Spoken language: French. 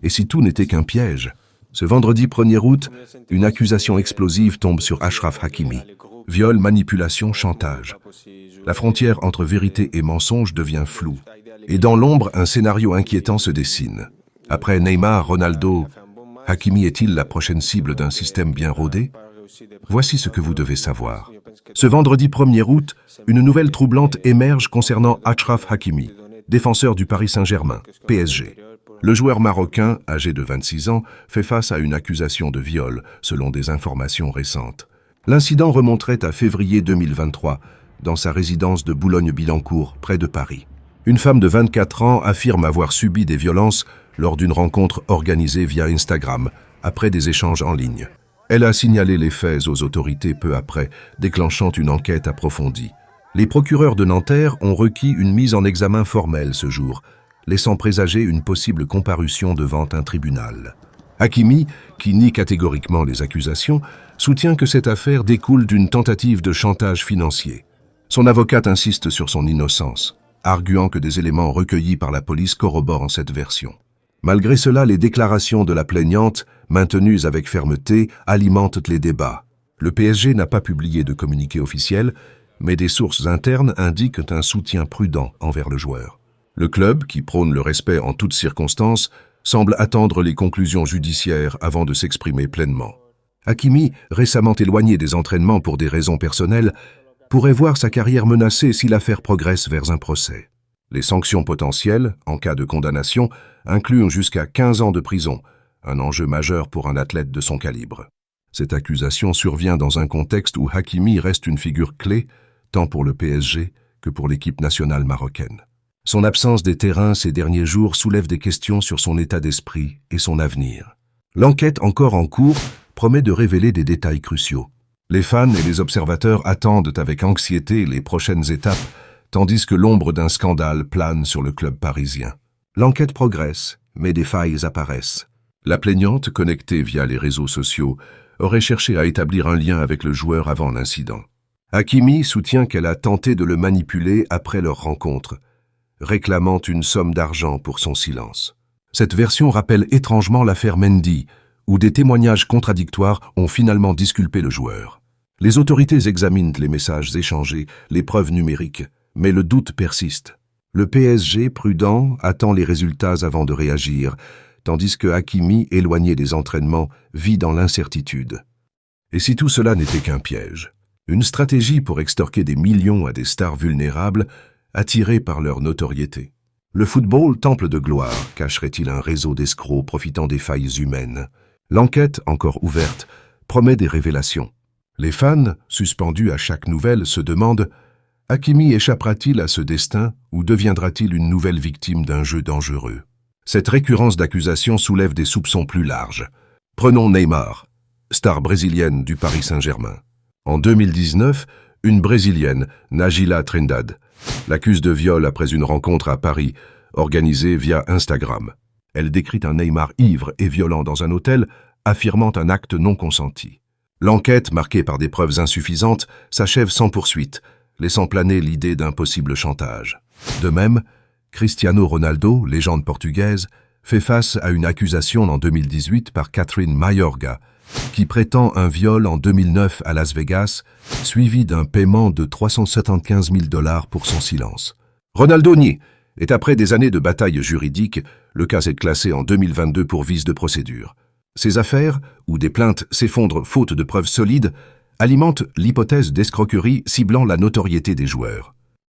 Et si tout n'était qu'un piège? Ce vendredi 1er août, une accusation explosive tombe sur Achraf Hakimi. Viol, manipulation, chantage. La frontière entre vérité et mensonge devient floue. Et dans l'ombre, un scénario inquiétant se dessine. Après Neymar, Ronaldo, Hakimi est-il la prochaine cible d'un système bien rodé? Voici ce que vous devez savoir. Ce vendredi 1er août, une nouvelle troublante émerge concernant Achraf Hakimi, défenseur du Paris Saint-Germain, PSG. Le joueur marocain, âgé de 26 ans, fait face à une accusation de viol, selon des informations récentes. L'incident remonterait à février 2023, dans sa résidence de Boulogne-Billancourt, près de Paris. Une femme de 24 ans affirme avoir subi des violences lors d'une rencontre organisée via Instagram, après des échanges en ligne. Elle a signalé les faits aux autorités peu après, déclenchant une enquête approfondie. Les procureurs de Nanterre ont requis une mise en examen formelle ce jour, laissant présager une possible comparution devant un tribunal. Hakimi, qui nie catégoriquement les accusations, soutient que cette affaire découle d'une tentative de chantage financier. Son avocate insiste sur son innocence, arguant que des éléments recueillis par la police corroborent cette version. Malgré cela, les déclarations de la plaignante, maintenues avec fermeté, alimentent les débats. Le PSG n'a pas publié de communiqué officiel, mais des sources internes indiquent un soutien prudent envers le joueur. Le club, qui prône le respect en toutes circonstances, semble attendre les conclusions judiciaires avant de s'exprimer pleinement. Hakimi, récemment éloigné des entraînements pour des raisons personnelles, pourrait voir sa carrière menacée si l'affaire progresse vers un procès. Les sanctions potentielles, en cas de condamnation, incluent jusqu'à 15 ans de prison, un enjeu majeur pour un athlète de son calibre. Cette accusation survient dans un contexte où Hakimi reste une figure clé, tant pour le PSG que pour l'équipe nationale marocaine. Son absence des terrains ces derniers jours soulève des questions sur son état d'esprit et son avenir. L'enquête encore en cours promet de révéler des détails cruciaux. Les fans et les observateurs attendent avec anxiété les prochaines étapes, tandis que l'ombre d'un scandale plane sur le club parisien. L'enquête progresse, mais des failles apparaissent. La plaignante, connectée via les réseaux sociaux, aurait cherché à établir un lien avec le joueur avant l'incident. Hakimi soutient qu'elle a tenté de le manipuler après leur rencontre, réclamant une somme d'argent pour son silence. Cette version rappelle étrangement l'affaire Mendy, où des témoignages contradictoires ont finalement disculpé le joueur. Les autorités examinent les messages échangés, les preuves numériques, mais le doute persiste. Le PSG, prudent, attend les résultats avant de réagir, tandis que Hakimi, éloigné des entraînements, vit dans l'incertitude. Et si tout cela n'était qu'un piège? Une stratégie pour extorquer des millions à des stars vulnérables, attirés par leur notoriété. Le football, temple de gloire, cacherait-il un réseau d'escrocs profitant des failles humaines? L'enquête, encore ouverte, promet des révélations. Les fans, suspendus à chaque nouvelle, se demandent « Hakimi échappera-t-il à ce destin ou deviendra-t-il une nouvelle victime d'un jeu dangereux ?» Cette récurrence d'accusations soulève des soupçons plus larges. Prenons Neymar, star brésilienne du Paris Saint-Germain. En 2019, une Brésilienne, Najila Trindade, l'accuse de viol après une rencontre à Paris, organisée via Instagram. Elle décrit un Neymar ivre et violent dans un hôtel, affirmant un acte non consenti. L'enquête, marquée par des preuves insuffisantes, s'achève sans poursuite, laissant planer l'idée d'un possible chantage. De même, Cristiano Ronaldo, légende portugaise, fait face à une accusation en 2018 par Catherine Mayorga, qui prétend un viol en 2009 à Las Vegas, suivi d'un paiement de 375 000 $ pour son silence. Ronaldo nie, et après des années de bataille juridique, le cas est classé en 2022 pour vice de procédure. Ces affaires, où des plaintes s'effondrent faute de preuves solides, alimentent l'hypothèse d'escroquerie ciblant la notoriété des joueurs.